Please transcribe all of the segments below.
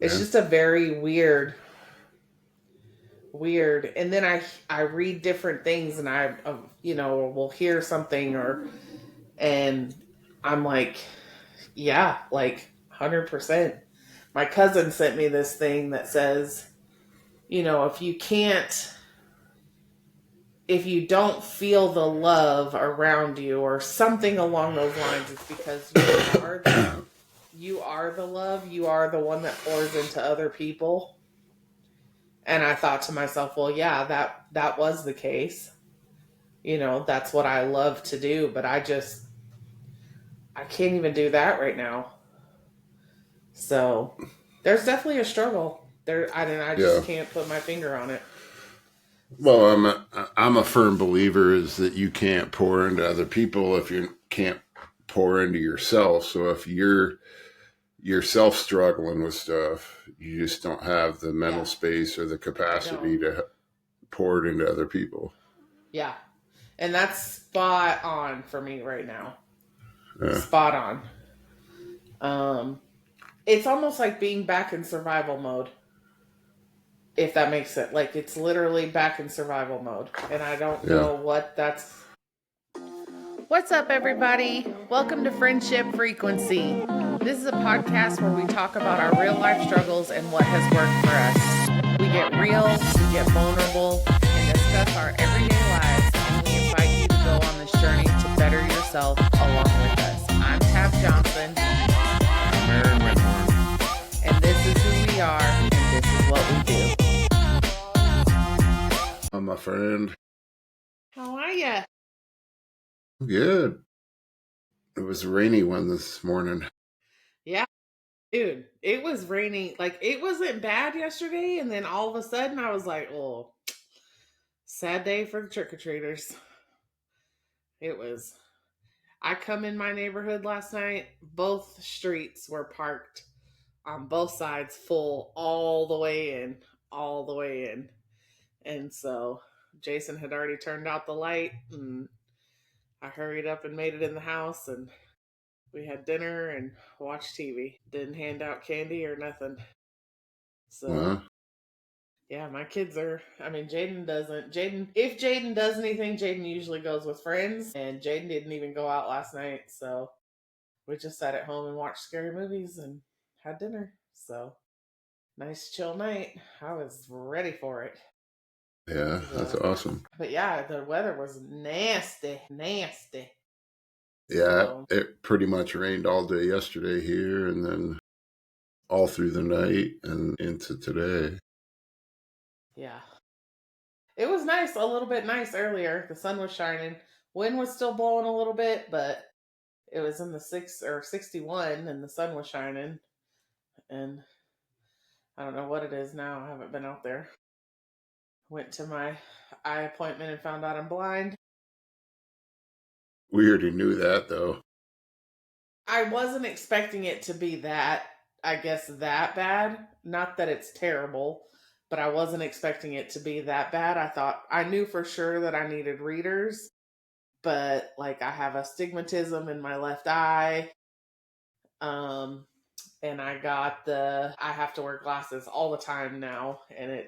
It's Yeah. just a very weird. And then I read different things, and I will hear something, and I'm like, yeah, like 100%. My cousin sent me this thing that says, if you don't feel the love around you or something along those lines, it's because you are the love, you are the one that pours into other people. And I thought to myself, well, yeah, that was the case. That's what I love to do, but I can't even do that right now. So there's definitely a struggle there. I just Yeah. can't put my finger on it. Well, So I'm a firm believer is that you can't pour into other people if you can't pour into yourself. So if you're yourself struggling with stuff, you just don't have the mental yeah, space or the I don't. capacity to pour it into other people. Yeah, and that's spot on for me right now. Yeah. Spot on. Um, it's almost like being back in survival mode, if that makes it. Like it's literally back in survival mode, and I don't Yeah. know what that's. What's up, everybody? Welcome to Friendship Frequency. This is a podcast where we talk about our real life struggles and what has worked for us. We get real, we get vulnerable, and discuss our everyday lives. And we invite you to go on this journey to better yourself along with us. I'm Tab Johnson. I'm Aaron Whitmore. And this is who we are, and this is what we do. I'm my friend. How are ya? Good. It was a rainy one this morning. Yeah, dude, it was raining. Like, it wasn't bad yesterday, and then all of a sudden I was like, oh, sad day for the trick-or-treaters. It was. I come in my neighborhood last night, both streets were parked on both sides full all the way in, all the way in. And so Jason had already turned out the light, and I hurried up and made it in the house, and we had dinner and watched TV. Didn't hand out candy or nothing. So, Well, yeah, my kids are, I mean, Jaden doesn't. If Jaden does anything, Jaden usually goes with friends, and Jaden didn't even go out last night. So, we just sat at home and watched scary movies and had dinner. So, nice chill night. I was ready for it. yeah, that's So, awesome. but yeah, the weather was nasty, nasty. Yeah, So, it pretty much rained all day yesterday here and then all through the night and into today. yeah. It was nice, a little bit nice earlier. The sun was shining. Wind was still blowing a little bit, but it was in the 61 and the sun was shining. And I don't know what it is now. I haven't been out there. Went to my eye appointment and found out I'm blind. We already knew that though. I wasn't expecting it to be that, I guess, that bad. Not that it's terrible, but I wasn't expecting it to be that bad. I knew for sure that I needed readers, but like I have astigmatism in my left eye. Um, and I have to wear glasses all the time now, and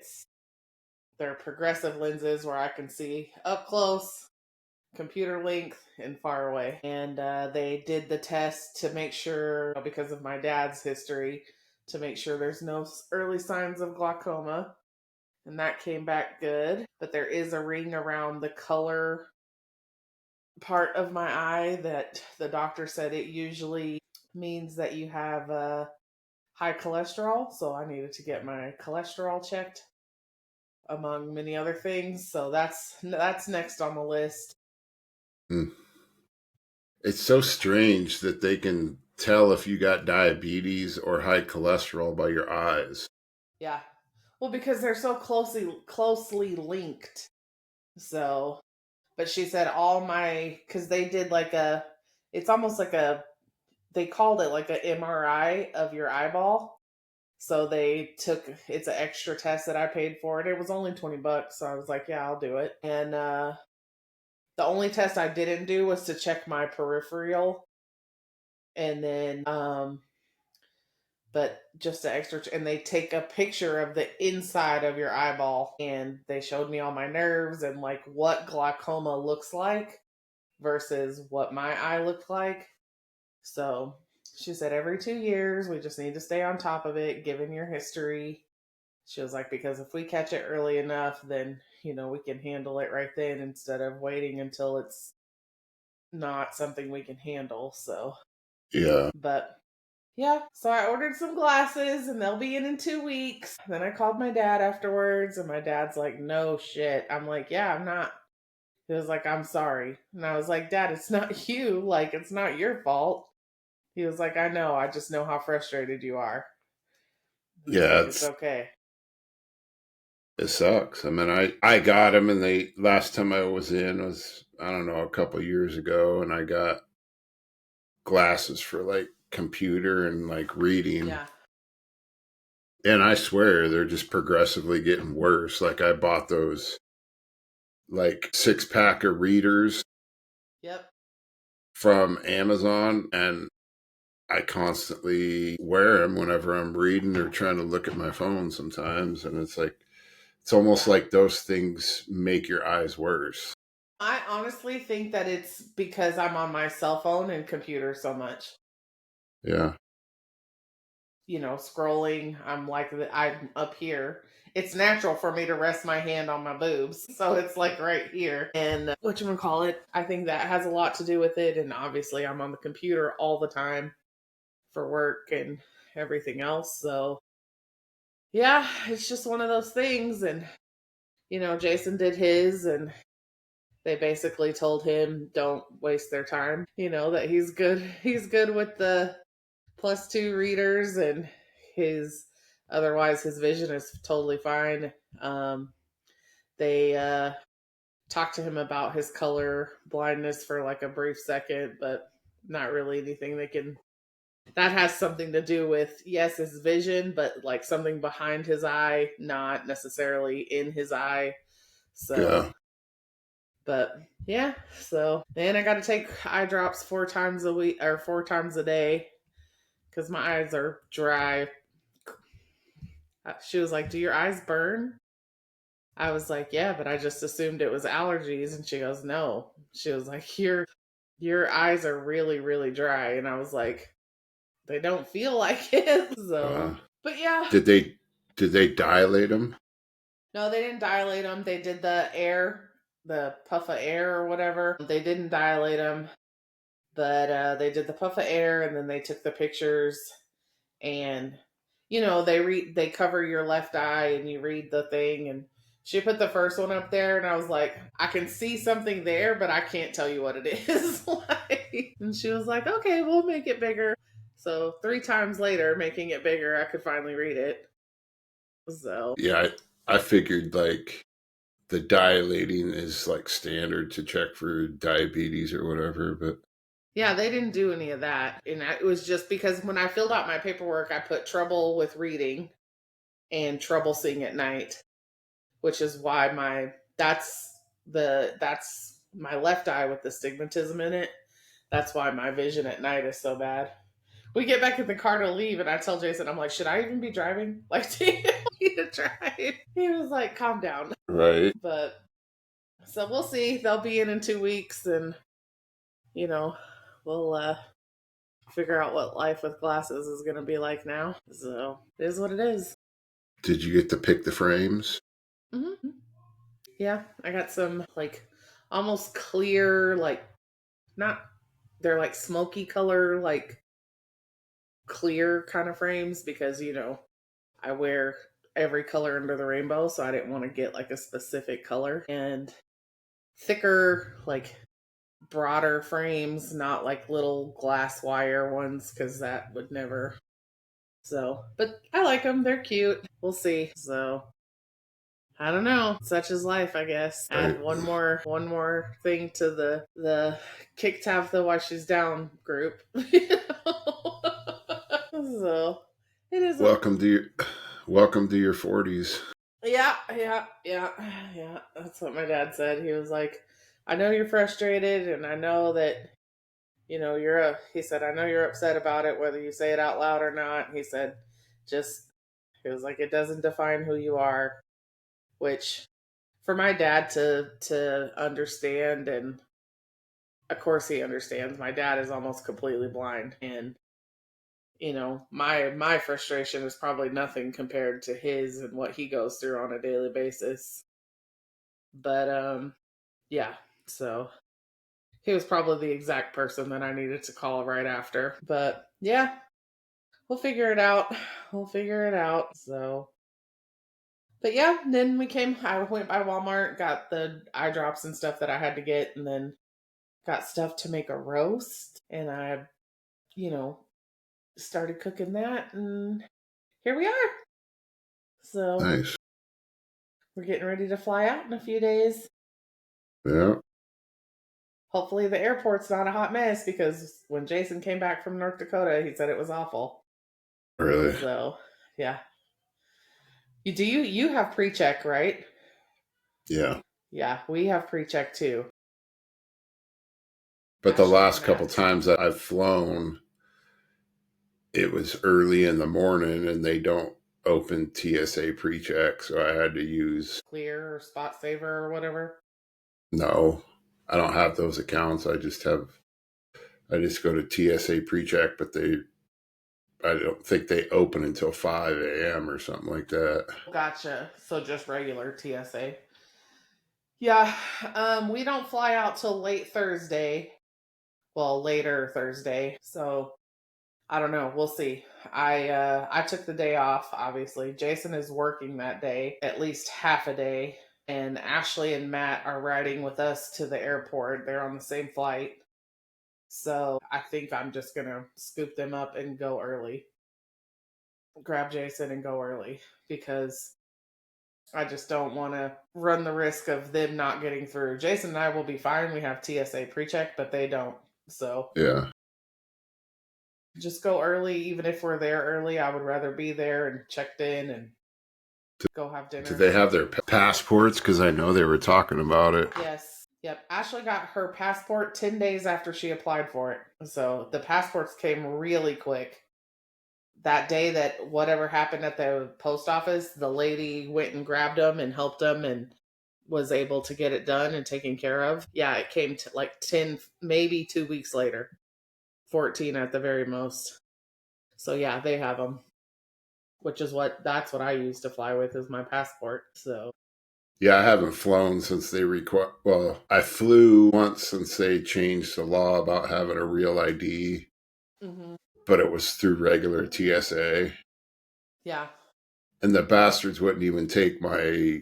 they're progressive lenses where I can see up close, computer length, and far away. And they did the test to make sure, because of my dad's history, to make sure there's no early signs of glaucoma. And that came back good. But there is a ring around the color part of my eye that the doctor said it usually means that you have high cholesterol. So I needed to get my cholesterol checked, among many other things. So that's next on the list. Hmm. It's so strange that they can tell if you got diabetes or high cholesterol by your eyes. Yeah. Well, because they're so closely linked. So, but she said because they did it's almost like they called it like a MRI of your eyeball. So it's an extra test that I paid for it. It was only $20. So I was like, yeah, I'll do it. And, the only test I didn't do was to check my peripheral. And then, but just an extra, and they take a picture of the inside of your eyeball, and they showed me all my nerves and like what glaucoma looks like versus what my eye looked like. So she said every 2 years, we just need to stay on top of it, given your history. She was like, because if we catch it early enough, then, we can handle it right then instead of waiting until it's not something we can handle. So, Yeah. but yeah, so I ordered some glasses and they'll be in 2 weeks. Then I called my dad afterwards and my dad's like, no shit. I'm like, yeah, I'm not. He was like, I'm sorry. And I was like, Dad, it's not you. Like, it's not your fault. He was like, I know. I just know how frustrated you are. He was Yeah, like, it's okay. it sucks. I mean, I got them, and they last time I was in was, I don't know, a couple years ago, and I got glasses for like computer and like reading. Yeah. And I swear they're just progressively getting worse. Like I bought those like 6-pack of readers Yep. from Amazon, and I constantly wear them whenever I'm reading or trying to look at my phone sometimes. And it's like, it's almost Yeah. like those things make your eyes worse. I honestly think that it's because I'm on my cell phone and computer so much. Yeah. Scrolling. I'm up here. It's natural for me to rest my hand on my boobs. So it's like right here. And whatchamacallit, I think that has a lot to do with it. And obviously, I'm on the computer all the time for work and everything else. So yeah, it's just one of those things. And, Jason did his, and they basically told him don't waste their time, that he's good. He's good with the +2 readers, and his vision is totally fine. They talked to him about his color blindness for like a brief second, but not really anything that has something to do with, yes, his vision, but like something behind his eye, not necessarily in his eye. So, Yeah. but yeah, so then I got to take eye drops 4 times a week or 4 times a day because my eyes are dry. She was like, do your eyes burn? I was like, yeah, but I just assumed it was allergies. And she goes, no. She was like, your eyes are really, really dry. And I was like, they don't feel like it. Uh, So, but yeah. did they dilate them? No, they didn't dilate them. They did the puff of air or whatever. They didn't dilate them, but they did the puff of air, and then they took the pictures, and they cover your left eye, and you read the thing, and she put the first one up there, and I was like, I can see something there, but I can't tell you what it is. And she was like, okay, we'll make it bigger. So 3 times later, making it bigger, I could finally read it. So Yeah, I figured like the dilating is like standard to check for diabetes or whatever, but yeah, they didn't do any of that. And it was just because when I filled out my paperwork, I put trouble with reading and trouble seeing at night, which is why that's my left eye with the stigmatism in it. That's why my vision at night is so bad. We get back in the car to leave, and I tell Jason, I'm like, should I even be driving? Like, do you want me to drive? He was like, calm down. right. But so we'll see. They'll be in 2 weeks, and you know, we'll figure out what life with glasses is going to be like now. So it is what it is. Did you get to pick the frames? Mm-hmm. Yeah, I got some like almost clear, like not they're like smoky color, like clear kind of frames because I wear every color under the rainbow, so I didn't want to get like a specific color, and thicker, like broader frames, not like little glass wire ones because that would never. So, but I like them. They're cute. We'll see. So, I don't know. Such is life, I guess. Right. Add one more thing to the kick Tabitha while she's down group. So it is. Welcome to your 40s. Yeah. That's what my dad said. He was like, I know you're frustrated, and I know that he said, I know you're upset about it, whether you say it out loud or not. He said, just, he was like, it doesn't define who you are, which for my dad to understand, and of course he understands. My dad is almost completely blind, and my frustration is probably nothing compared to his and what he goes through on a daily basis. But yeah, so he was probably the exact person that I needed to call right after. But yeah, we'll figure it out. We'll figure it out. So, but yeah, then I went by Walmart, got the eye drops and stuff that I had to get, and then got stuff to make a roast. And I, you know, started cooking that, and here we are. So Nice. we're getting ready to fly out in a few days. Yeah. Hopefully the airport's not a hot mess, because when Jason came back from North Dakota, he said it was awful. Really? So yeah. You have pre-check, right? Yeah. Yeah, we have pre-check too. But the Ashley and last couple Matt. times that I've flown, it was early in the morning and they don't open TSA pre-check. So I had to use, Clear or Spot Saver or whatever. no, I don't have those accounts. I just go to TSA pre-check, but I don't think they open until 5 a.m. or something like that. Gotcha. So just regular TSA. Yeah, we don't fly out till late Thursday. Well, later Thursday. So I don't know. We'll see. I took the day off. Obviously, Jason is working that day, at least half a day, and Ashley and Matt are riding with us to the airport. They're on the same flight, so I think I'm just gonna scoop them up and go early. Grab Jason and go early, because I just don't want to run the risk of them not getting through. Jason and I will be fine. We have TSA pre-check, but they don't. So Yeah. just go early. Even if we're there early, I would rather be there and checked in and go have dinner. Do they have their passports? Because I know they were talking about it. Yes. Yep. Ashley got her passport 10 days after she applied for it. So the passports came really quick. That day that whatever happened at the post office, the lady went and grabbed them and helped them and was able to get it done and taken care of. Yeah, it came to like 10, maybe 2 weeks later. 14 at the very most. So yeah, they have them, which is that's what I use to fly with, is my passport. So Yeah, I haven't flown since they require. Well, I flew once since they changed the law about having a real ID, but it was through regular TSA. Yeah. And the bastards wouldn't even take my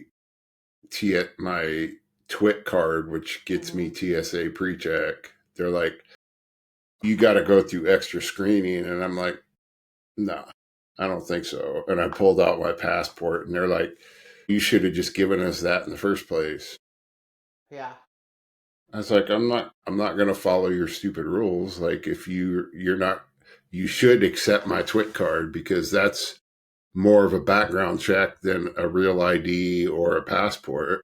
TWIT card, which gets me TSA pre-check. They're like, you got to go through extra screening. And I'm like, no, I don't think so. And I pulled out my passport and they're like, you should have just given us that in the first place. Yeah. I was like, I'm not going to follow your stupid rules. Like, if you're not, you should accept my TWIT card, because that's more of a background check than a real ID or a passport.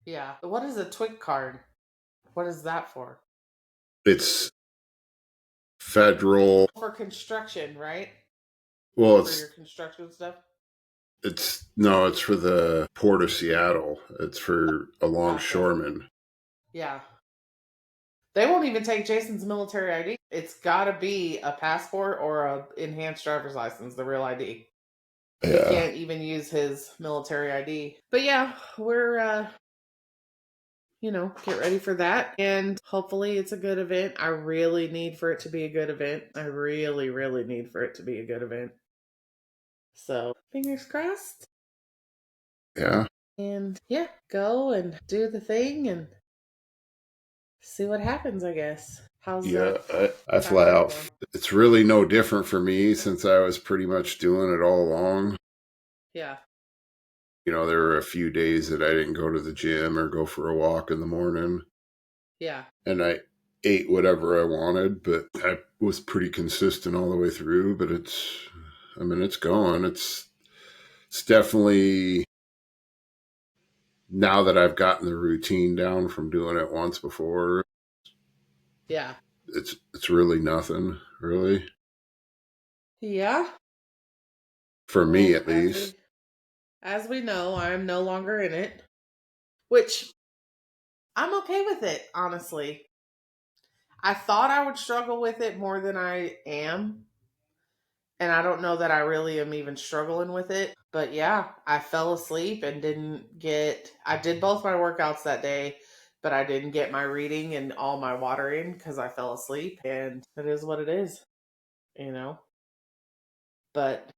Yeah. What is a TWIC card? What is that for? It's federal. For construction, right? Well, for your construction stuff? it's for the Port of Seattle. It's for a longshoreman. Yeah. They won't even take Jason's military ID. It's got to be a passport or a enhanced driver's license, the real ID. Yeah. You can't even use his military ID. But yeah, we're get ready for that, and hopefully it's a good event. I really need for it to be a good event. I really, really need for it to be a good event. So, fingers crossed. Yeah. And yeah, go and do the thing and see what happens, I guess. I fly out. It's really no different for me, since I was pretty much doing it all along. Yeah. There were a few days that I didn't go to the gym or go for a walk in the morning. Yeah. And I ate whatever I wanted, but I was pretty consistent all the way through. But it's going. It's definitely, now that I've gotten the routine down from doing it once before. Yeah. it's really nothing, really, Yeah. for me Well, at least. as we know, I'm no longer in it, which I'm okay with it, honestly. I thought I would struggle with it more than I am, and I don't know that I really am even struggling with it. But yeah, I fell asleep and didn't get I did both my workouts that day, but I didn't get my reading and all my water in cuz I fell asleep, and it is what it is, you know. But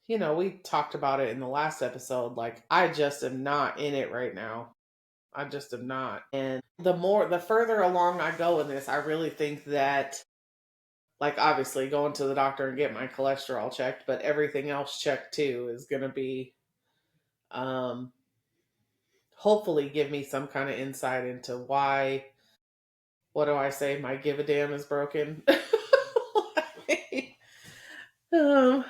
we talked about it in the last episode. Like, I just am not in it right now. I just am not. And the further along I go in this, I really think that, like, obviously going to the doctor and get my cholesterol checked, but everything else checked too is going to be, um, hopefully give me some kind of insight into why, what do I say, my give a damn is broken. um,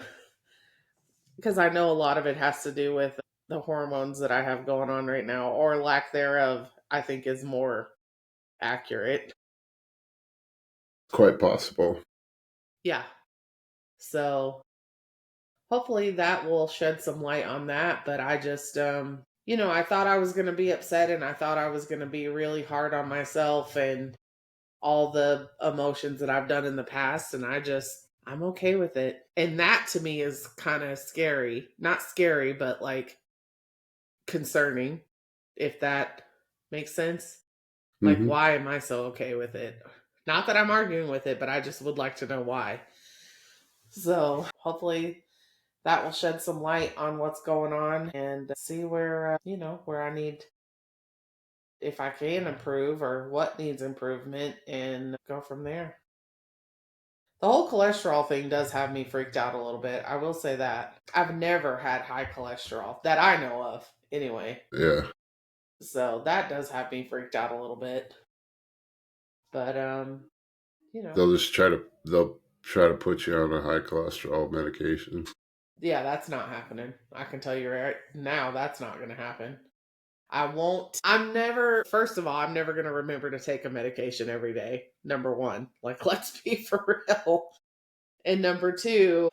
because I know a lot of it has to do with the hormones that I have going on right now, or lack thereof, I think is more accurate. Quite possible. Yeah. So hopefully that will shed some light on that. But I just, I thought I was going to be upset, and I thought I was going to be really hard on myself and all the emotions that I've done in the past. And I'm okay with it. And that to me is kind of scary. Not scary, but like concerning, if that makes sense. Like, Hmm. why am I so okay with it? Not that I'm arguing with it, but I just would like to know why. So hopefully that will shed some light on what's going on and see where, where I need, if I can improve or what needs improvement, and go from there. The whole cholesterol thing does have me freaked out a little bit. I will say that. I've never had high cholesterol that I know of, anyway. Yeah. So that does have me freaked out a little bit. But, They'll try to put you on a high cholesterol medication. yeah, that's not happening. I can tell you right now, that's not going to happen. I won't. First of all, I'm never going to remember to take a medication every day. Number one, like, let's be for real. And number two,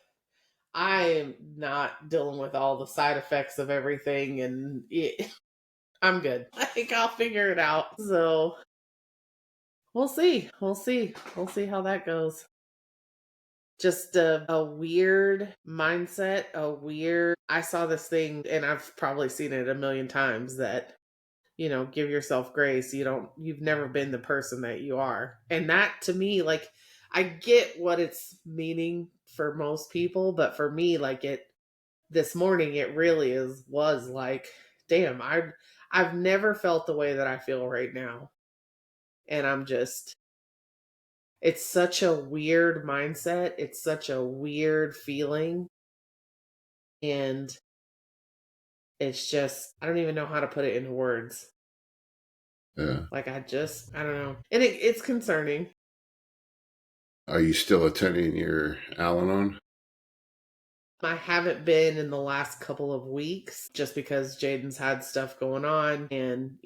I am not dealing with all the side effects of everything. And I'm good. I think I'll figure it out. So we'll see. We'll see. We'll see how that goes. Just a weird mindset, I saw this thing, and I've probably seen it a million times, that give yourself grace. You've never been the person that you are. And that to me, like, I get what it's meaning for most people, but for me, like, this morning, it really was like, damn, I've never felt the way that I feel right now. And it's such a weird mindset. It's such a weird feeling. And it's just, I don't even know how to put it into words. Yeah. Like, I don't know. And it's concerning. Are you still attending your Al-Anon? I haven't been in the last couple of weeks just because Jaden's had stuff going on. And,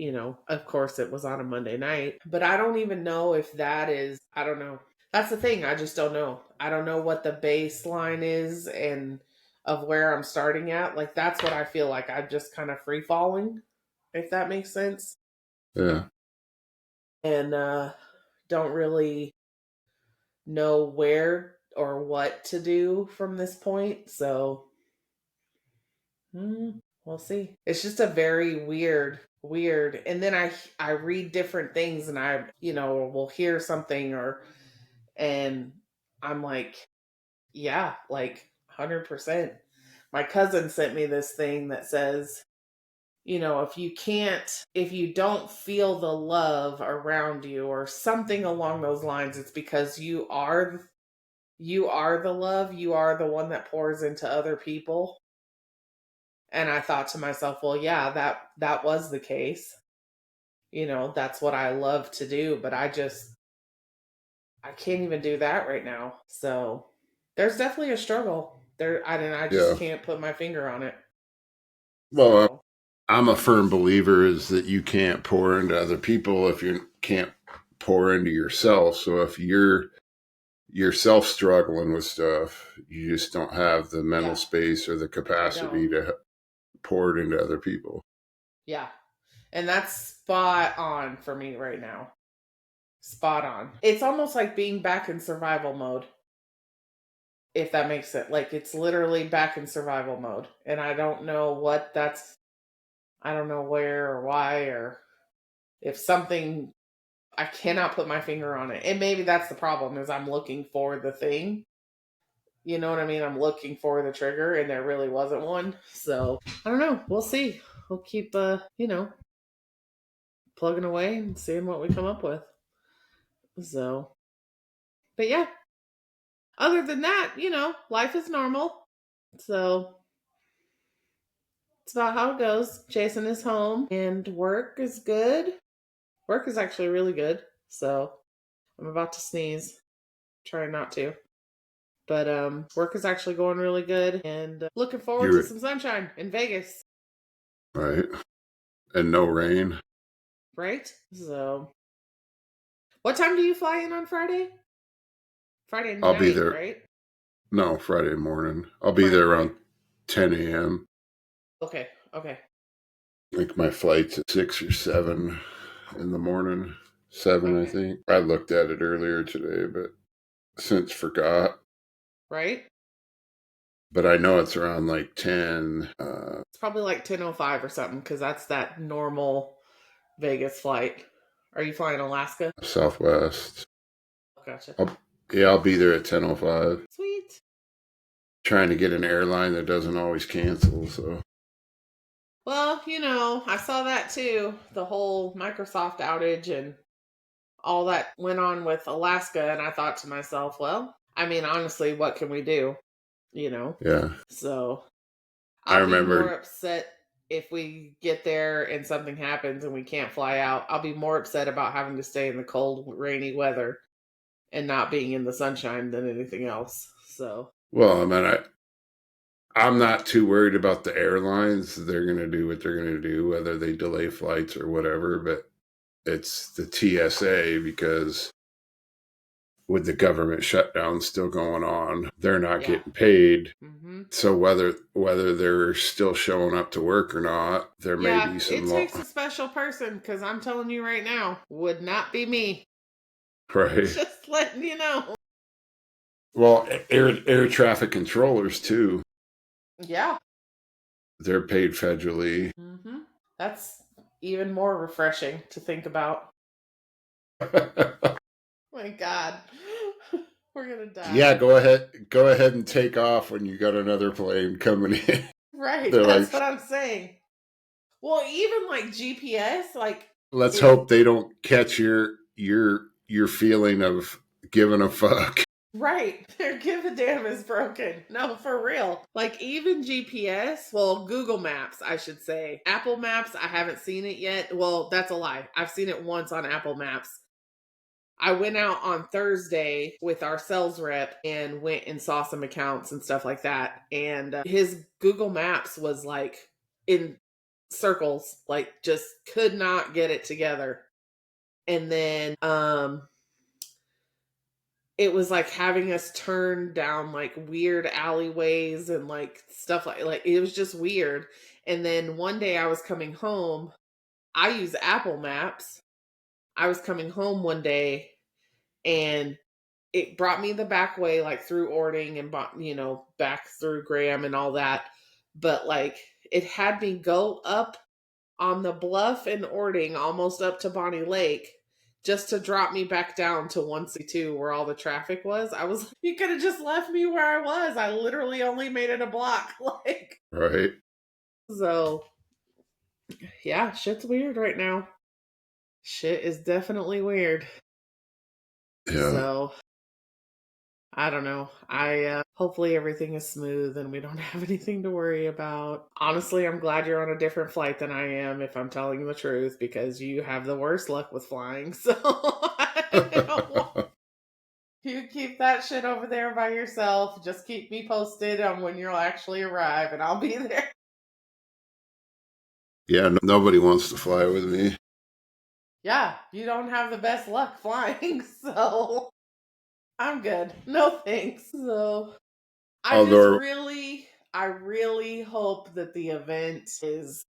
of course, it was on a Monday night. But I don't even know if I don't know. That's the thing. I just don't know. I don't know what the baseline is and of where I'm starting at. Like, that's what I feel like. I'm just kind of free falling, if that makes sense. Yeah. And don't really know where or what to do from this point. So, we'll see. It's just a very weird. And then I read different things, and I will hear something, and I'm like, yeah, like 100%. My cousin sent me this thing that says, if you don't feel the love around you or something along those lines, it's because you are the love, you are the one that pours into other people. And I thought to myself, well, yeah, that was the case. That's what I love to do, but I can't even do that right now. So there's definitely a struggle there. I just Yeah. can't put my finger on it. Well, So I'm a firm believer is that you can't pour into other people if you can't pour into yourself. So if you're yourself struggling with stuff, you just don't have the mental Yeah, space or the I capacity don't. to pour it into other people. Yeah. And that's spot on for me right now. Spot on. It's almost like being back in survival mode, if that makes it. Like it's literally back in survival mode. And I don't know what that's, I don't know where or why, or if something, I cannot put my finger on it. And maybe that's the problem is I'm looking for the thing. You know what I mean? I'm looking for the trigger and there really wasn't one. So I don't know. We'll see. We'll keep, plugging away and seeing what we come up with. So, but yeah, other than that, life is normal. So it's about how it goes. Jason is home and work is good. Work is actually really good. So I'm about to sneeze. Trying not to. But work is actually going really good and looking forward to You're some sunshine in Vegas. right. And no rain. Right? So what time do you fly in on Friday? Friday I'll be night, there. right? No, Friday morning. I'll be Friday there morning. around 10 a.m. Okay, okay. Like my flight's at 6 or 7 in the morning. 7, I Okay. think. I looked at it earlier today, but since forgot. Right? But I know it's around like 10. It's probably like 10:05 or something because that's that normal Vegas flight. Are you flying Alaska? Southwest. Gotcha. I'll be there at 10:05. Sweet. Trying to get an airline that doesn't always cancel. So Well, I saw that too. The whole Microsoft outage and all that went on with Alaska. And I thought to myself, well, I mean, honestly, what can we do? yeah, So I I'll be more remember. upset if we get there and something happens and we can't fly out. I'll be more upset about having to stay in the cold, rainy weather and not being in the sunshine than anything else. So, Well, I mean, I'm not too worried about the airlines. They're going to do what they're going to do, whether they delay flights or whatever. But it's the TSA because with the government shutdown still going on, they're not yeah. getting paid. Hmm. So whether they're still showing up to work or not, there may Yeah, be it some takes a special person because I'm telling you right now, would not be me. right. Just letting you know. Well, air traffic controllers too. Yeah. They're paid federally. Hmm. That's even more refreshing to think about. My God. We're going to die. Yeah, go ahead and take off when you got another plane coming in. Right. They're That's like, what I'm saying. Well, even like GPS, like let's if hope they don't catch your feeling of giving a fuck. right, their give a damn is broken. No, for real. Like even GPS, well, Google Maps, I should say. Apple Maps, I haven't seen it yet. Well, that's a lie. I've seen it once on Apple Maps. I went out on Thursday with our sales rep and went and saw some accounts and stuff like that. And his Google Maps was like in circles, like just could not get it together. And then it was like having us turn down like weird alleyways and like stuff like it was just weird. And then one day I was coming home. I use Apple Maps. I was coming home one day and it brought me the back way, like through Ording and back through Graham and all that. But like it had me go up on the bluff in Ording, almost up to Bonnie Lake, just to drop me back down to 162 where all the traffic was. I was, you could have just left me where I was. I literally only made it a block. Like, Right. so yeah, shit's weird right now. Shit is definitely weird. Yeah. So I don't know. I hopefully everything is smooth and we don't have anything to worry about. Honestly, I'm glad you're on a different flight than I am, if I'm telling you the truth, because you have the worst luck with flying. So I don't want you keep that shit over there by yourself. Just keep me posted on when you'll actually arrive, and I'll be there. Yeah, nobody wants to fly with me. Yeah, you don't have the best luck flying, so I'm good. No thanks. So Although, I really hope that the event is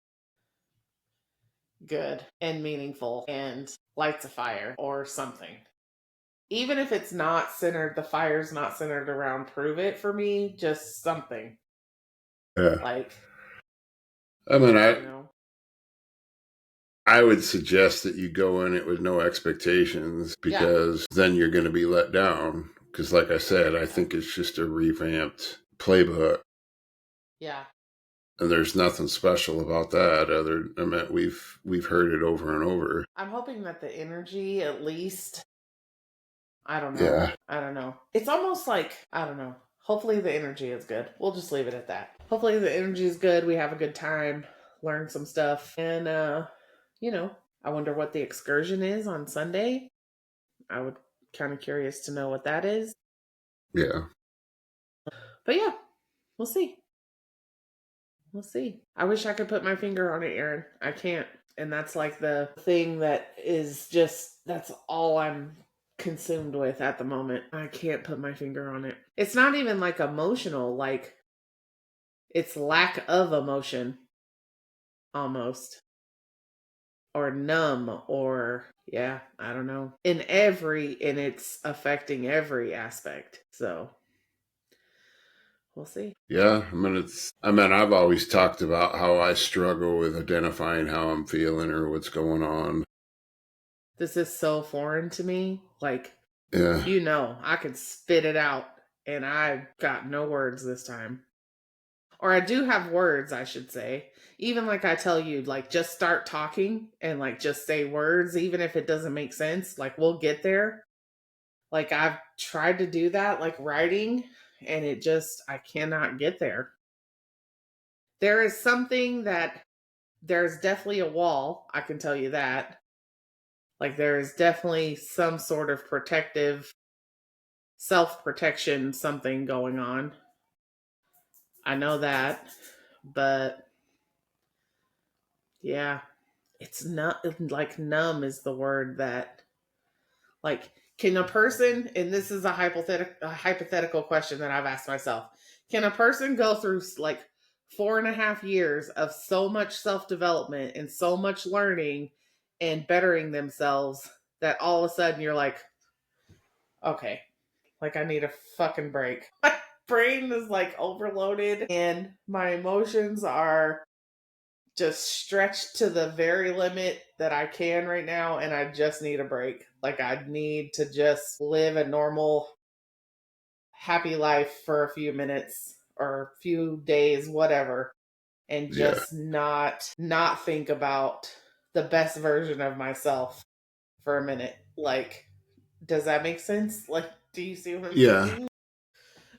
good and meaningful and lights a fire or something. Even if it's not centered, the fire's not centered around Prove It for me, just something. yeah. Like, I mean, you know. I would suggest that you go in it with no expectations Yeah. because then you're going to be let down. Because, like I said, I think it's just a revamped playbook, Yeah. and there's nothing special about that. I mean, we've heard it over and over. I'm hoping that the energy at least, I don't know. Yeah, I don't know. It's almost like, I don't know. Hopefully the energy is good. We'll just leave it at that. Hopefully the energy is good. We have a good time, learn some stuff. And you know, I wonder what the excursion is on Sunday. I would kind of curious to know what that is. yeah, But yeah, we'll see. We'll see. I wish I could put my finger on it, Aaron. I can't. And that's like the thing that is just, that's all I'm consumed with at the moment. I can't put my finger on it. It's not even like emotional, like it's lack of emotion almost. Or numb, or yeah, I don't know. And it's affecting every aspect. So we'll see. yeah. I mean, I've always talked about how I struggle with identifying how I'm feeling or what's going on. This is so foreign to me. Like, Yeah, you know, I could spit it out and I've got no words this time. Or I do have words, I should say. Even like I tell you, like just start talking and like just say words, even if it doesn't make sense. Like we'll get there. Like I've tried to do that, like writing, and I cannot get there. There is something that there's definitely a wall, I can tell you that. Like there is definitely some sort of protective self protection something going on. I know that, but yeah, it's not like numb is the word that like can a person, and this is a hypothetical question that I've asked myself, can a person go through like 4.5 years of so much self development and so much learning and bettering themselves that all of a sudden you're like, okay, like I need a fucking break. My brain is like overloaded and my emotions are just stretched to the very limit that I can right now, and I just need a break. Like I need to just live a normal happy life for a few minutes or a few days, whatever, and yeah, just not think about the best version of myself for a minute. Like, does that make sense? Like, do you see what I'm yeah. saying?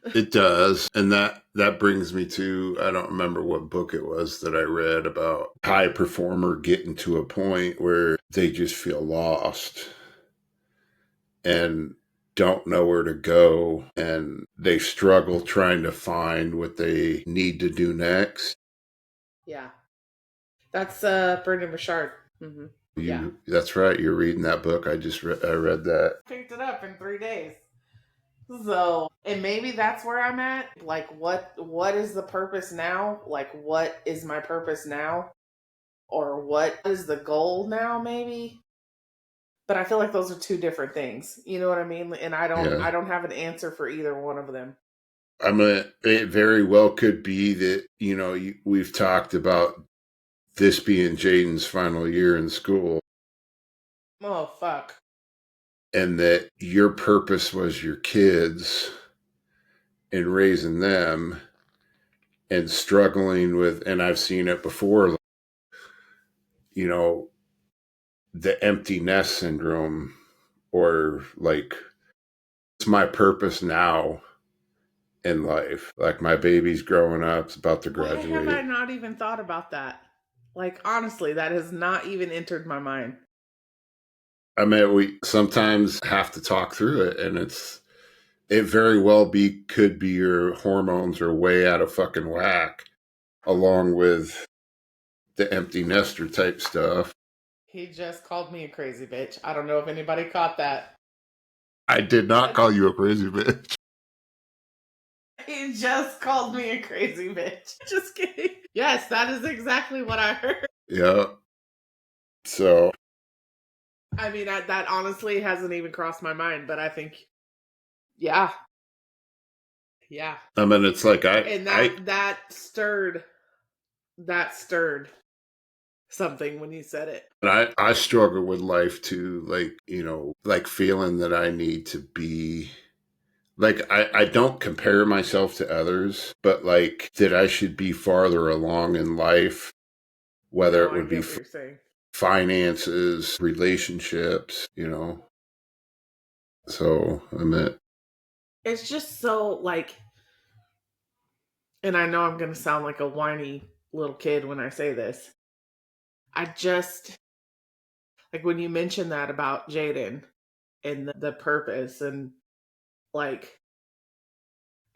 It does. And that brings me to, I don't remember what book it was that I read about high performer getting to a point where they just feel lost and don't know where to go, and they struggle trying to find what they need to do next. Yeah. That's Brendan Burchard. Mm-hmm. Yeah. That's right. You're reading that book. I read that. Picked it up in 3 days. So, and maybe that's where I'm at. Like, what is the purpose now? Like, what is my purpose now? Or what is the goal now? Maybe. But I feel like those are two different things. You know what I mean? And Yeah. I don't have an answer for either one of them. It very well could be that, we've talked about this being Jaden's final year in school, Oh fuck. and that your purpose was your kids and raising them and struggling with, and I've seen it before, you know, the empty nest syndrome, or like, it's my purpose now in life. Like my baby's growing up, it's about to Why have I graduate. not even thought about that? Like honestly, that has not even entered my mind. I mean, we sometimes have to talk through it, and it very well could be your hormones are way out of fucking whack, along with the empty nester type stuff. He just called me a crazy bitch. I don't know if anybody caught that. I did not call you a crazy bitch. He just called me a crazy bitch. Just kidding. Yes, that is exactly what I heard. Yeah. So, I mean, that honestly hasn't even crossed my mind, but I think, yeah, yeah. I mean, it's like And I, that stirred something when you said it. I struggle with life too. Like, like feeling that I need to be like, I don't compare myself to others, but like that I should be farther along in life, whether No, it I would be get what you're saying. finances, relationships. So I'm at, It's just so like, and I know I'm going to sound like a whiny little kid when I say this. I just, like when you mentioned that about Jaden and the purpose, and like,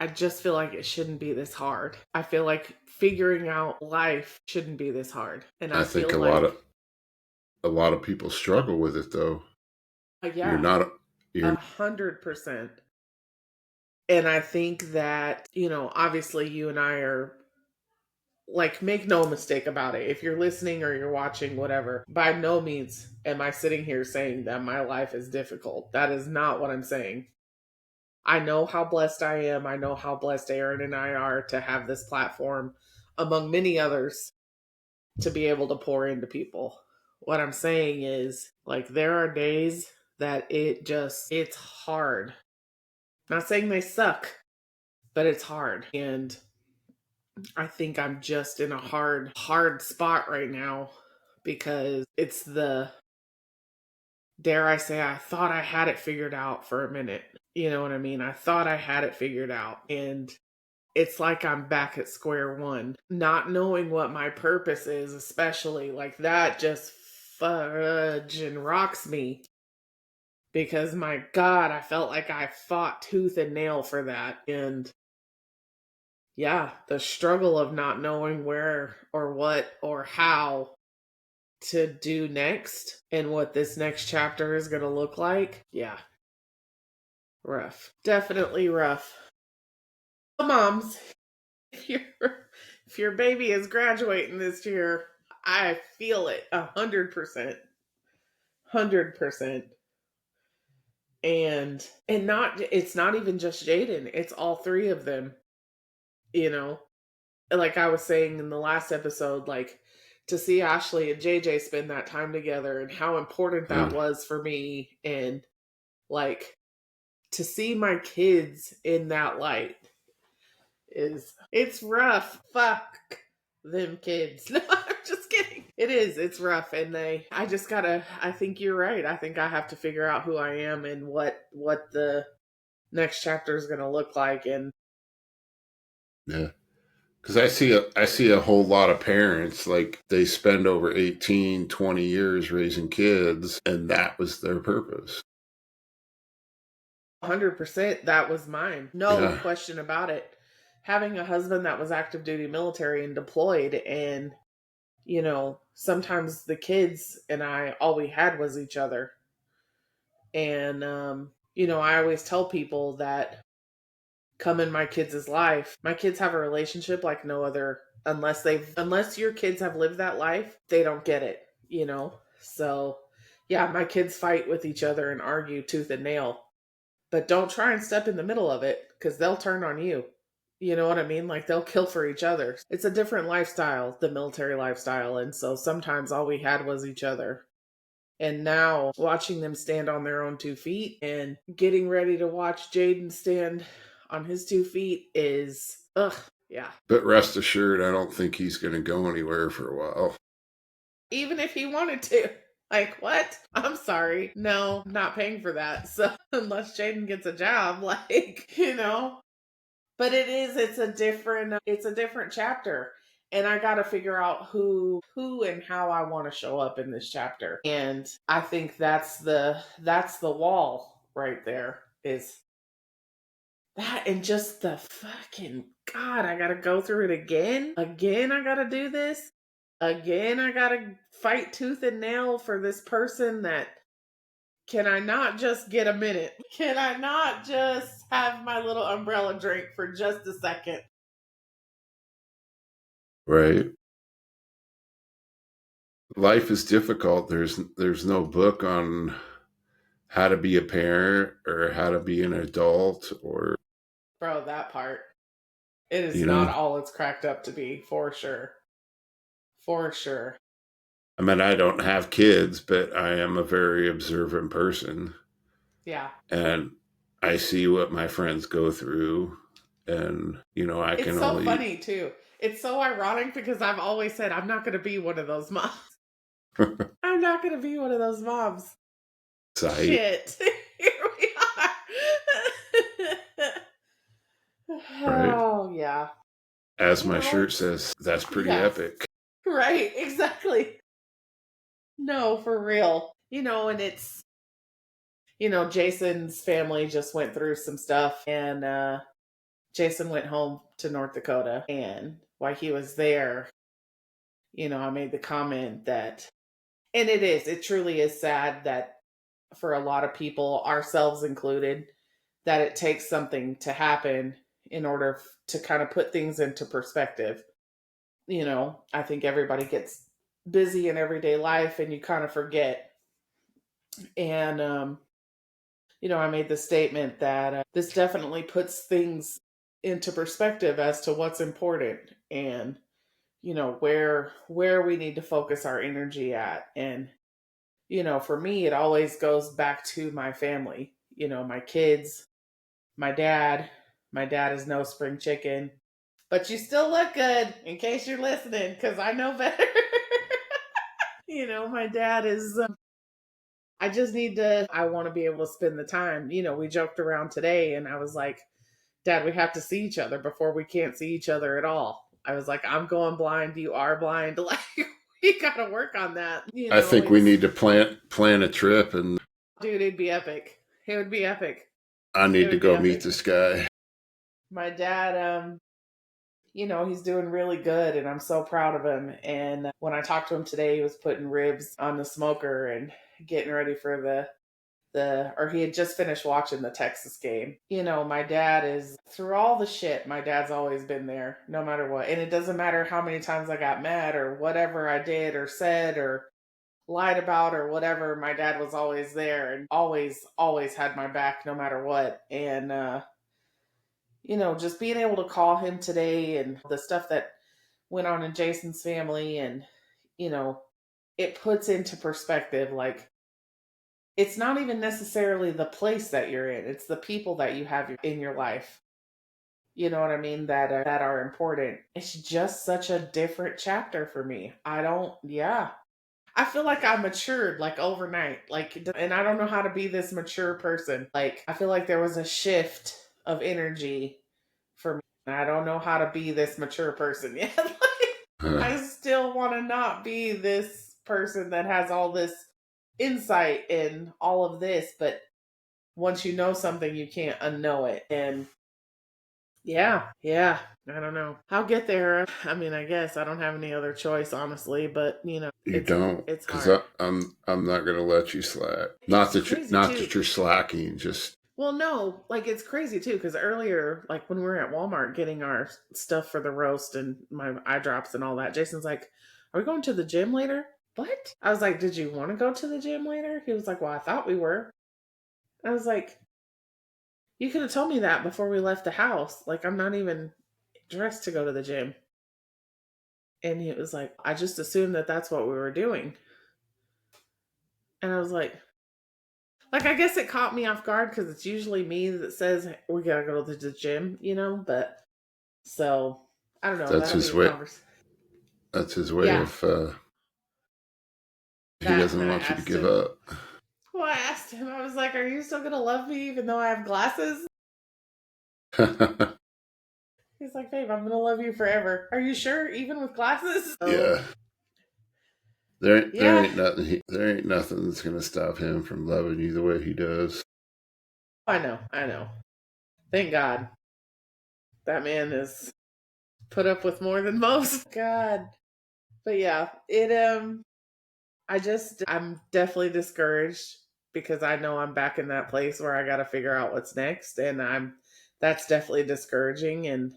I just feel like it shouldn't be this hard. I feel like figuring out life shouldn't be this hard. And I I think feel a like, lot of people struggle with it though. You're yeah, not, you're 100%. And I think that, obviously you and I are like, make no mistake about it. If you're listening or you're watching, whatever, by no means am I sitting here saying that my life is difficult. That is not what I'm saying. I know how blessed I am. I know how blessed Aaron and I are to have this platform, among many others, to be able to pour into people. What I'm saying is, like, there are days that it's hard. Not saying they suck, but it's hard. And I think I'm just in a hard spot right now because it's dare I say, I thought I had it figured out for a minute. You know what I mean? I thought I had it figured out. And it's like I'm back at square one, not knowing what my purpose is, especially like that just fudge and rocks me because my God, I felt like I fought tooth and nail for that. And yeah, the struggle of not knowing where or what or how to do next and what this next chapter is going to look like. Yeah, rough. Definitely rough. Moms, if your baby is graduating this year, I feel it 100%. 100%. And not it's not even just Jaden, it's all three of them, you know. Like I was saying in the last episode, like to see Ashley and JJ spend that time together and how important that yeah. was for me, and like to see my kids in that light it's rough. Fuck them kids. No, I'm just kidding. It is. It's rough, and I just gotta. I think you're right. I think I have to figure out who I am and what the next chapter is gonna look like, and Yeah. Because I see a whole lot of parents like they spend over 18, 20 years raising kids, and that was their purpose. 100% that was mine. No Yeah. question about it. Having a husband that was active duty military and deployed, and sometimes the kids and I, all we had was each other. And I always tell people that come in my kids' life, my kids have a relationship like no other, unless your kids have lived that life, they don't get it. So yeah, my kids fight with each other and argue tooth and nail, but don't try and step in the middle of it because they'll turn on you. You know what I mean? Like they'll kill for each other. It's a different lifestyle, the military lifestyle. And so sometimes all we had was each other. And now watching them stand on their own 2 feet and getting ready to watch Jaden stand on his 2 feet is, ugh, yeah. But rest assured, I don't think he's going to go anywhere for a while. Even if he wanted to. Like, what? I'm sorry. No, I'm not paying for that. So, unless Jaden gets a job, like. But it's a different chapter. And I got to figure out who and how I want to show up in this chapter. And I think that's the wall right there, is that, and just the fucking God, I got to go through it again. Again, I got to do this. Again, I gotta fight tooth and nail for this person that, can I not just get a minute? Can I not just have my little umbrella drink for just a second? Right. Life is difficult. There's no book on how to be a parent or how to be an adult, or Bro, that part. It is you not know. all it's cracked up to be, for sure. For sure. I mean, I don't have kids, but I am a very observant person, Yeah. and I see what my friends go through, and I It's can so only funny, too. It's so ironic because I've always said I'm not going to be one of those moms. I'm not going to be one of those moms. sight, Shit. Here we are. right? Oh, yeah. As my shirt It's, says, that's pretty yes. epic. Right, exactly. No, for real. And it's, Jason's family just went through some stuff, and Jason went home to North Dakota. And while he was there, I made the comment that, and it truly is sad that for a lot of people, ourselves included, that it takes something to happen in order to kind of put things into perspective. I think everybody gets busy in everyday life and you kind of forget. And, I made the statement that this definitely puts things into perspective as to what's important, and where we need to focus our energy at. And for me, it always goes back to my family, my kids, my dad. My dad is no spring chicken, but you still look good, in case you're listening, because I know better. My dad is, I just need to, I want to be able to spend the time. We joked around today and I was like, Dad, we have to see each other before we can't see each other at all. I was like, I'm going blind, you are blind. Like, we got to work on that. I think we It's, need to plan a trip, and dude, it'd be epic. It would be epic. I It need to would be go meet epic. this guy. My dad, he's doing really good and I'm so proud of him. And when I talked to him today, he was putting ribs on the smoker and getting ready for or he had just finished watching the Texas game. My dad is, through all the shit, my dad's always been there, no matter what. And it doesn't matter how many times I got mad or whatever I did or said or lied about or whatever, my dad was always there and always, always had my back no matter what. And, just being able to call him today and the stuff that went on in Jason's family, and, you know, it puts into perspective, like, it's not even necessarily the place that you're in, it's the people that you have in your life. You know what I mean? That are important. It's just such a different chapter for me. Yeah. I feel like I matured like overnight. Like, and I don't know how to be this mature person. Like, I feel like there was a shift of energy for me. I don't know how to be this mature person yet. Like, Uh, I still want to not be this person that has all this insight and all of this, but once you know something, you can't unknow it. And yeah, I don't know. I'll get there. I mean, I guess I don't have any other choice, honestly, but you don't, it's because hard. I'm not going to let you slack. It's crazy Not too. that you're slacking. Just Well, no, like it's crazy too because earlier, like when we were at Walmart getting our stuff for the roast and my eye drops and all that, Jason's like, "Are we going to the gym later?" What? I was like, "Did you want to go to the gym later?" He was like, "Well, I thought we were." I was like, "You could have told me that before we left the house. Like, I'm not even dressed to go to the gym." And he was like, "I just assumed that that's what we were doing." And I was like, I guess it caught me off guard because it's usually me that says we gotta go to the gym, But so I don't know. that's That'll be his a way. conversation. That's his way Yeah, of. He that. And doesn't I want you to asked give him. up. Well, I asked him. I was like, "Are you still gonna love me even though I have glasses?" He's like, "Babe, I'm gonna love you forever. Are you sure, even with glasses?" So Yeah, yeah, there ain't nothing that's going to stop him from loving you the way he does. I know. Thank God that man has put up with more than most. God, But yeah, I'm definitely discouraged because I know I'm back in that place where I got to figure out what's next, and that's definitely discouraging.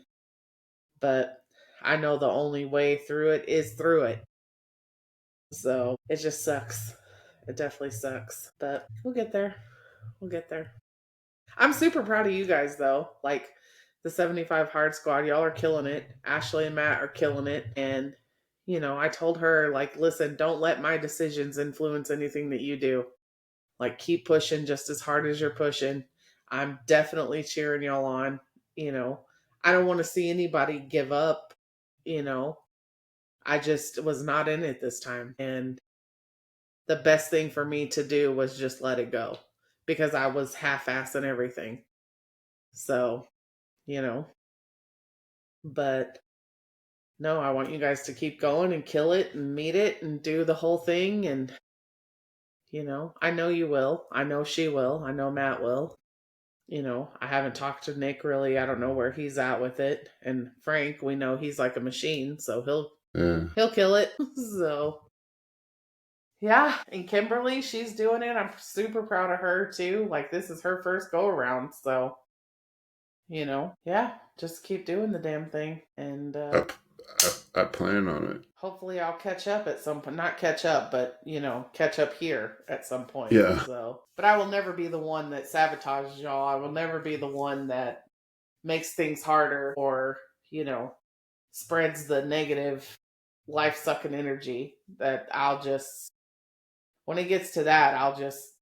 But I know the only way through it is through it. So it just sucks. It definitely sucks, but we'll get there. We'll get there. I'm super proud of you guys though. Like the 75 Hard Squad, y'all are killing it. Ashley and Matt are killing it. And, I told her, like, listen, don't let my decisions influence anything that you do. Like, keep pushing just as hard as you're pushing. I'm definitely cheering y'all on. You know, I don't want to see anybody give up. You know, I just was not in it this time. And the best thing for me to do was just let it go because I was half assing everything. So, you know, but no, I want you guys to keep going and kill it and meet it and do the whole thing. And, I know you will. I know she will. I know Matt will. I haven't talked to Nick really. I don't know where he's at with it. And Frank, we know he's like a machine, so Yeah. he'll kill it. So yeah, and Kimberly, she's doing it. I'm super proud of her too. Like this is her first go around, so yeah, just keep doing the damn thing, and I plan on it. hopefully I'll catch up at some point. Not catch up, but catch up here at some point. Yeah. So, but I will never be the one that sabotages y'all. I will never be the one that makes things harder or spreads the negative life sucking energy. That I'll just when it gets to that, I'll just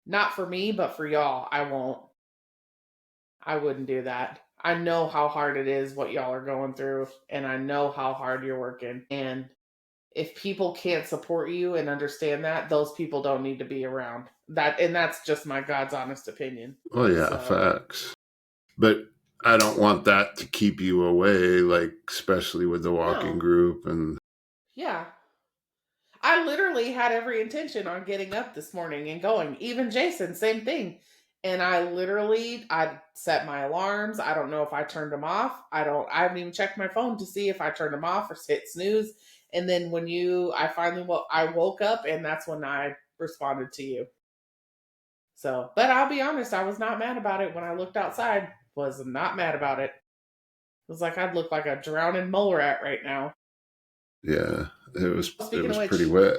not for me, but for y'all, I won't. I wouldn't do that. I know how hard it is what y'all are going through, and I know how hard you're working. And if people can't support you and understand that, those people don't need to be around. That's just my God's honest opinion. Oh yeah, facts. But I don't want that to keep you away, like especially with the walking group and yeah. I literally had every intention on getting up this morning and going. Even Jason, same thing. And I set my alarms. I don't know if I turned them off. I haven't even checked my phone to see if I turned them off or hit snooze. And then I woke up and that's when I responded to you. So, but I'll be honest, I was not mad about it when I looked outside. Was not mad about it. It was like I'd look like a drowning mole rat right now. Yeah, it was pretty wet.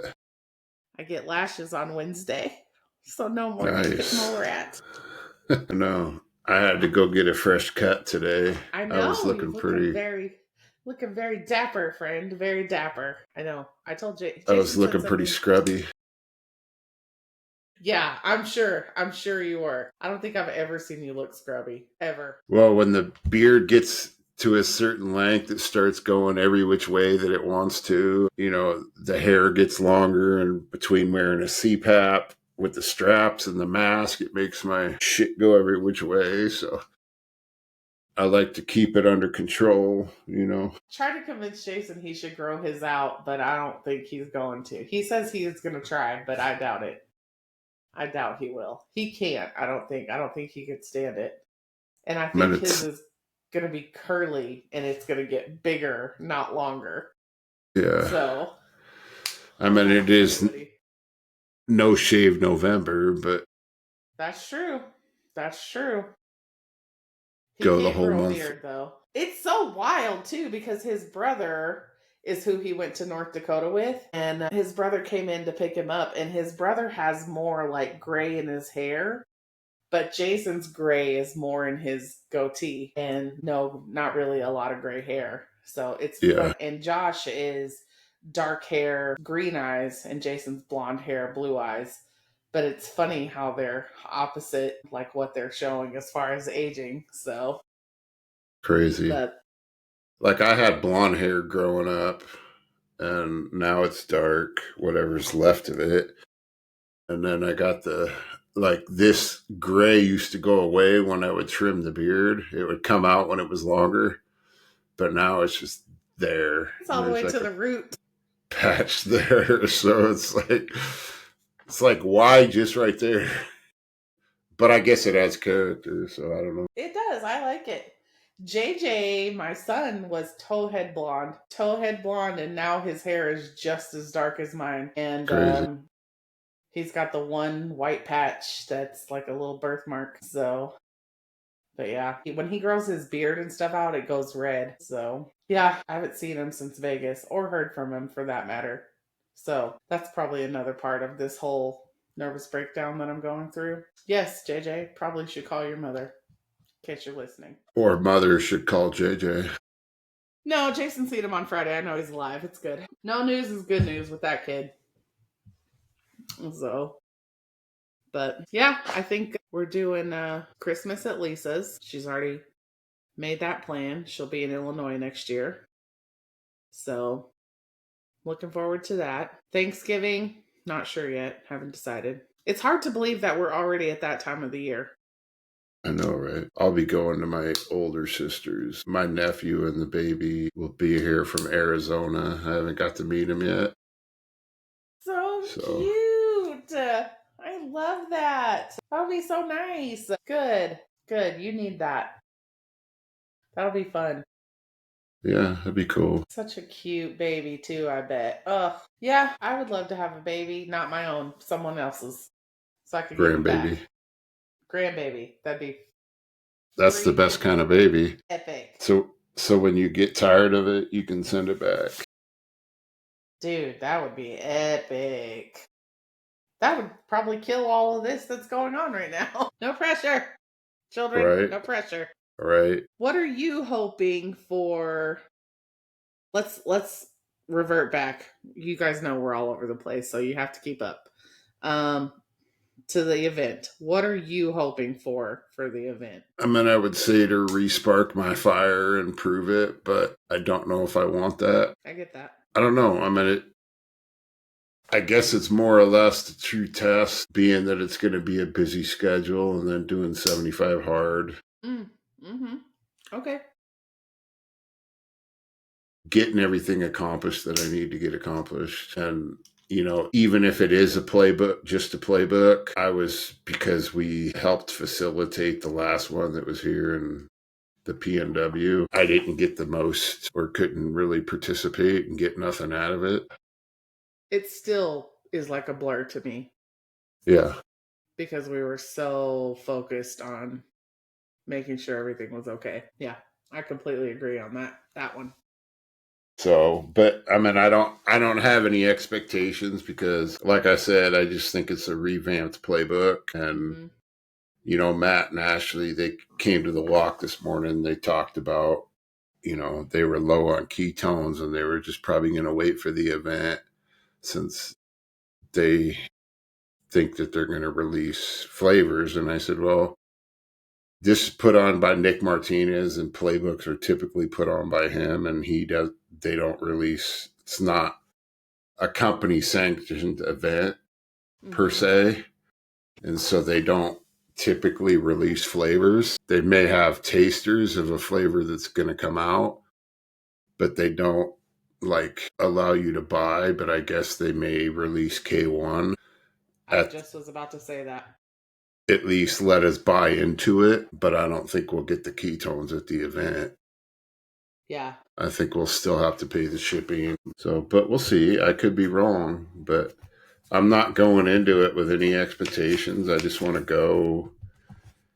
I get lashes on Wednesday, so no more mole rat. No, I had to go get a fresh cut today. I know. I was looking very dapper, friend. Very dapper. I know. I told Jason I was looking pretty scrubby. Yeah, I'm sure. I'm sure you were. I don't think I've ever seen you look scrubby. Ever. Well, when the beard gets to a certain length, it starts going every which way that it wants to. The hair gets longer, and between wearing a CPAP with the straps and the mask, it makes my shit go every which way. So I like to keep it under control, Try to convince Jason he should grow his out, but I don't think he's going to. He says he is going to try, but I doubt it. I doubt he will. He can't. I don't think he could stand it. And I think his is going to be curly and it's going to get bigger, not longer. Yeah. So, I mean, it is no shave November, but that's true. That's true. Go the whole month. Beard, though. It's so wild too because his brother is who he went to North Dakota with, and his brother came in to pick him up, and his brother has more like gray in his hair. But Jason's gray is more in his goatee, and no, not really a lot of gray hair. So it's fun. And Josh is dark hair, green eyes, and Jason's blonde hair, blue eyes. But it's funny how they're opposite, like what they're showing as far as aging. So crazy. Like I had blonde hair growing up, and now it's dark, whatever's left of it. And then I got this gray used to go away when I would trim the beard. It would come out when it was longer, but now it's just there. It's all the way to the root. Patch there. So it's like, why just right there? But I guess it adds character, so I don't know. It does. I like it. JJ, my son, was towhead blonde, and now his hair is just as dark as mine. And Crazy. he's got the one white patch that's like a little birthmark. So, but yeah, when he grows his beard and stuff out, it goes red. So, yeah, I haven't seen him since Vegas or heard from him for that matter. So, that's probably another part of this whole nervous breakdown that I'm going through. Yes, JJ, probably should call your mother in case you're listening. Or mother should call JJ. No, Jason seen him on Friday. I know he's alive. It's good. No news is good news with that kid. So, but yeah, I think we're doing Christmas at Lisa's. She's already made that plan. She'll be in Illinois next year. So, looking forward to that. Thanksgiving, not sure yet. Haven't decided. It's hard to believe that we're already at that time of the year. I know, right? I'll be going to my older sisters. My nephew and the baby will be here from Arizona. I haven't got to meet him yet. So cute. I love that. That'll be so nice. Good. Good. You need that. That'll be fun. Yeah, that'd be cool. Such a cute baby too, I bet. Ugh. Yeah, I would love to have a baby, not my own, someone else's. So I could give it Grandbaby. back. Grandbaby. That'd be That's the best kind of baby. epic. So when you get tired of it, you can send it back. Dude, that would be epic. That would probably kill all of this that's going on right now. No pressure. Children, Right. no pressure. Right. What are you hoping for? Let's revert back. You guys know we're all over the place, so you have to keep up. To the event. What are you hoping for the event? I mean, I would say to re-spark my fire and prove it, but I don't know if I want that. I get that. I don't know. I mean, I guess it's more or less the true test, being that it's going to be a busy schedule and then doing 75 hard. Mm-hmm. Okay. Getting everything accomplished that I need to get accomplished. And, you know, even if it is a playbook, just a playbook, because we helped facilitate the last one that was here and the PNW, I didn't get the most or couldn't really participate and get nothing out of it. It still is like a blur to me. Yeah. Because we were so focused on making sure everything was okay. Yeah, I completely agree on that one. So, but I mean, I don't have any expectations because, like I said, I just think it's a revamped playbook. And, you know, Matt and Ashley, they came to the walk this morning. They talked about, you know, they were low on ketones and they were just probably going to wait for the event since they think that they're going to release flavors. And I said, well, this is put on by Nick Martinez and playbooks are typically put on by him, and they don't release, it's not a company sanctioned event per se. And so they don't typically release flavors. They may have tasters of a flavor that's going to come out, but they don't like allow you to buy, but I guess they may release K1. I just was about to say that. At least let us buy into it, but I don't think we'll get the ketones at the event. Yeah. I think we'll still have to pay the shipping. So, but we'll see. I could be wrong, but I'm not going into it with any expectations. I just want to go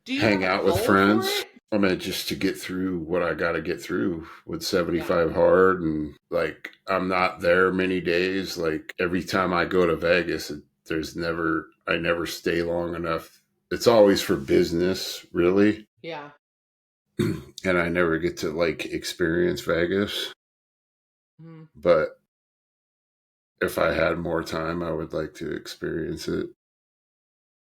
hang out with friends. I mean, just to get through what I got to get through with 75 hard. And like, I'm not there many days. Like every time I go to Vegas, I never stay long enough. It's always for business, really. Yeah. And I never get to like experience Vegas. But if I had more time, I would like to experience it.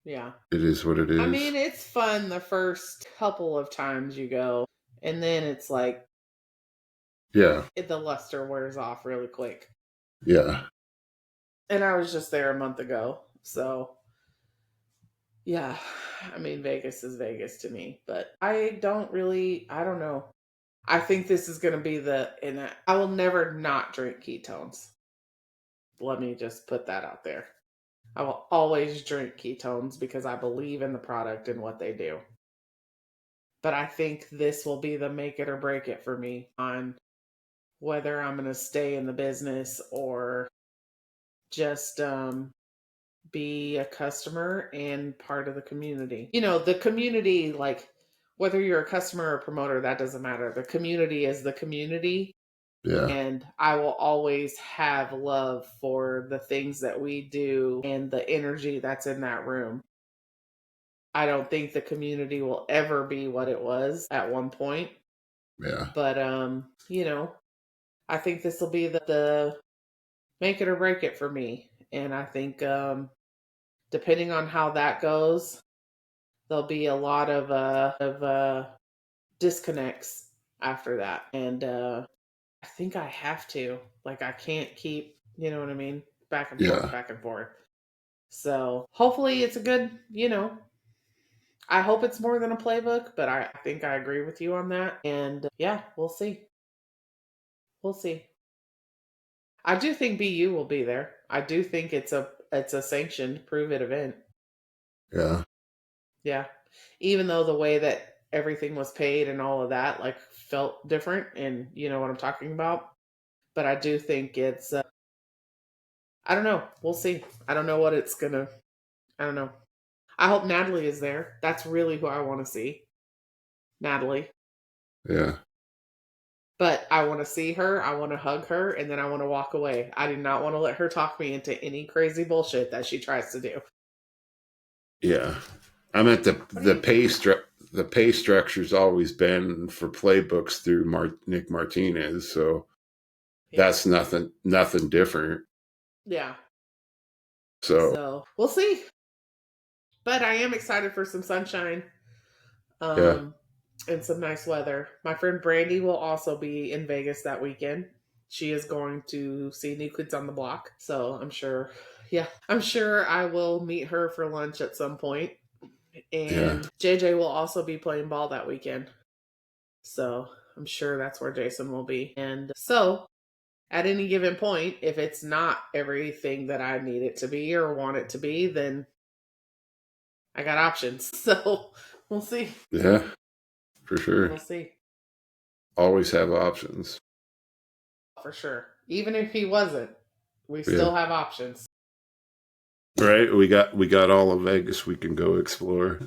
Yeah. It is what it is. I mean, it's fun the first couple of times you go, and then it's like, yeah, the luster wears off really quick. Yeah. And I was just there a month ago, so yeah, I mean, Vegas is Vegas to me, but I don't know. I think this is going to be I will never not drink ketones. Let me just put that out there. I will always drink ketones because I believe in the product and what they do. But I think this will be the make it or break it for me on whether I'm going to stay in the business or just be a customer and part of the community. The community, like whether you're a customer or promoter, that doesn't matter. The community is the community. Yeah. And I will always have love for the things that we do and the energy that's in that room. I don't think the community will ever be what it was at one point. Yeah. But I think this will be the make it or break it for me. And I think depending on how that goes, there'll be a lot of disconnects after that. And I think I have to. Like I can't keep, you know what I mean? Back and forth, Yeah. back and forth. So hopefully it's a good, I hope it's more than a playbook, but I think I agree with you on that. And yeah, we'll see. We'll see. I do think BU will be there. I do think it's a sanctioned prove it event. Yeah. Yeah. Even though the way that everything was paid and all of that like felt different and you know what I'm talking about, but I do think it's I don't know. We'll see. I don't know what it's going to I don't know. I hope Natalie is there. That's really who I want to see. Natalie. Yeah. But I want to see her, I want to hug her, and then I want to walk away. I do not want to let her talk me into any crazy bullshit that she tries to do. Yeah. I meant the pay structure's always been for playbooks through Nick Martinez, so that's nothing different. Yeah. So So we'll see. But I am excited for some sunshine. yeah. And some nice weather. My friend Brandy will also be in Vegas that weekend. She is going to see New Kids on the Block. So I'm sure I will meet her for lunch at some point. And JJ will also be playing ball that weekend. So I'm sure that's where Jason will be. And so at any given point, if it's not everything that I need it to be or want it to be, then I got options. So we'll see. Yeah. For sure. We'll see. Always have options. For sure. Even if he wasn't, we still have options. Right? We got all of Vegas we can go explore.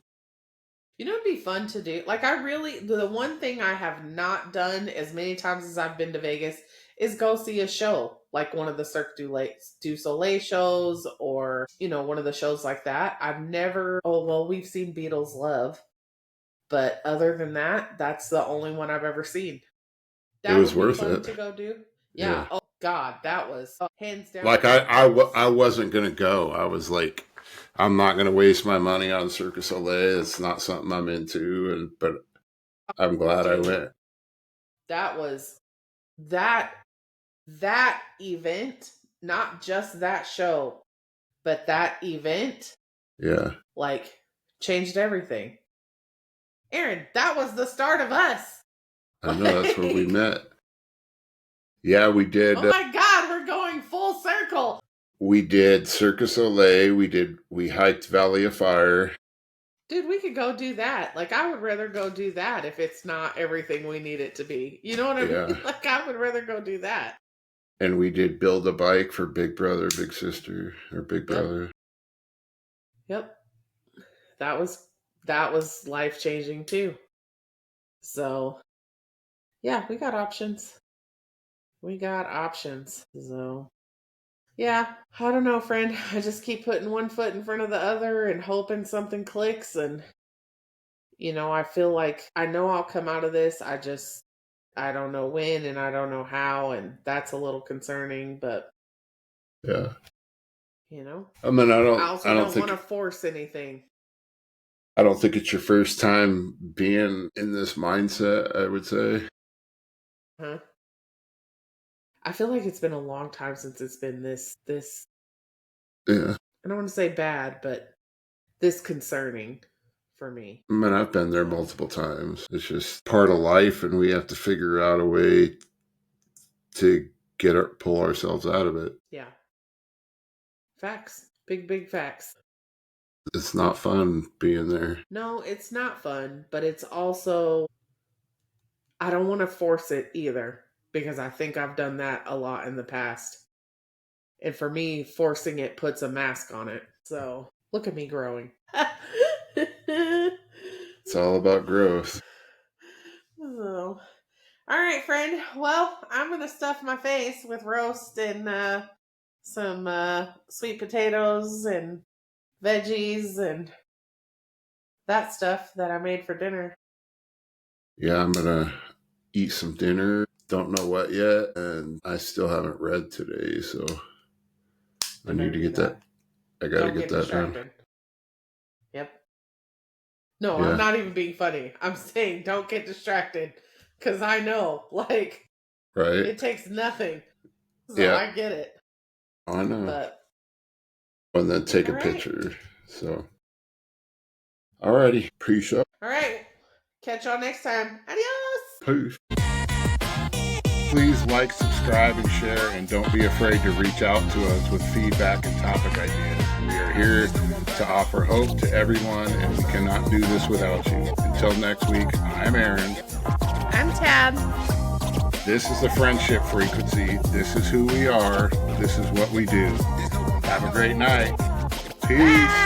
It'd be fun to do. Like the one thing I have not done as many times as I've been to Vegas is go see a show, like one of the Cirque du Soleil shows or, one of the shows like that. I've never, we've seen Beatles Love, but other than that, that's the only one I've ever seen. That it was would be worth fun it to go do. Yeah. Oh God, that was hands down. Like I wasn't gonna go. I was like, I'm not gonna waste my money on Cirque du Soleil. It's not something I'm into, but I'm glad I went. That was that event, not just that show, but that event. Yeah. Like changed everything. Aaron, that was the start of us. I know, that's where we met. Yeah, we did. Oh my God, we're going full circle. We did Cirque du Soleil. We hiked Valley of Fire. Dude, we could go do that. Like, I would rather go do that if it's not everything we need it to be. You know what I mean? Like, I would rather go do that. And we did Build a Bike for Big Brother, Big Sister, or Big Brother. Yep. That was life-changing too. So, yeah, we got options. So, yeah, I don't know, friend. I just keep putting one foot in front of the other and hoping something clicks. And, I feel like I know I'll come out of this. I don't know when and I don't know how. And that's a little concerning, but. Yeah. I mean, I don't want to force anything. I don't think it's your first time being in this mindset, I would say. Huh? I feel like it's been a long time since it's been this Yeah. I don't want to say bad, but this concerning for me. I mean, I've been there multiple times. It's just part of life, and we have to figure out a way to pull ourselves out of it. Yeah. Facts. Big facts. It's not fun being there. No, it's not fun, but it's also, I don't want to force it either because I think I've done that a lot in the past. And for me, forcing it puts a mask on it. So look at me growing. It's all about growth. Oh. All right, friend. Well, I'm going to stuff my face with roast and some sweet potatoes and veggies and that stuff that I made for dinner. Yeah, I'm gonna eat some dinner. Don't know what yet, and I still haven't read today, so I need to get that. I gotta get that done. Yep. No, Yeah. I'm not even being funny. I'm saying don't get distracted because I know, like, Right. it takes nothing. So Yeah. I get it. I know. But and then take a picture. So, alrighty. Appreciate it. All right. Catch y'all next time. Adios. Peace. Please like, subscribe, and share, and don't be afraid to reach out to us with feedback and topic ideas. We are here to offer hope to everyone, and we cannot do this without you. Until next week, I'm Aaron. I'm Tad. This is the Friendship Frequency. This is who we are. This is what we do. Have a great night. Peace.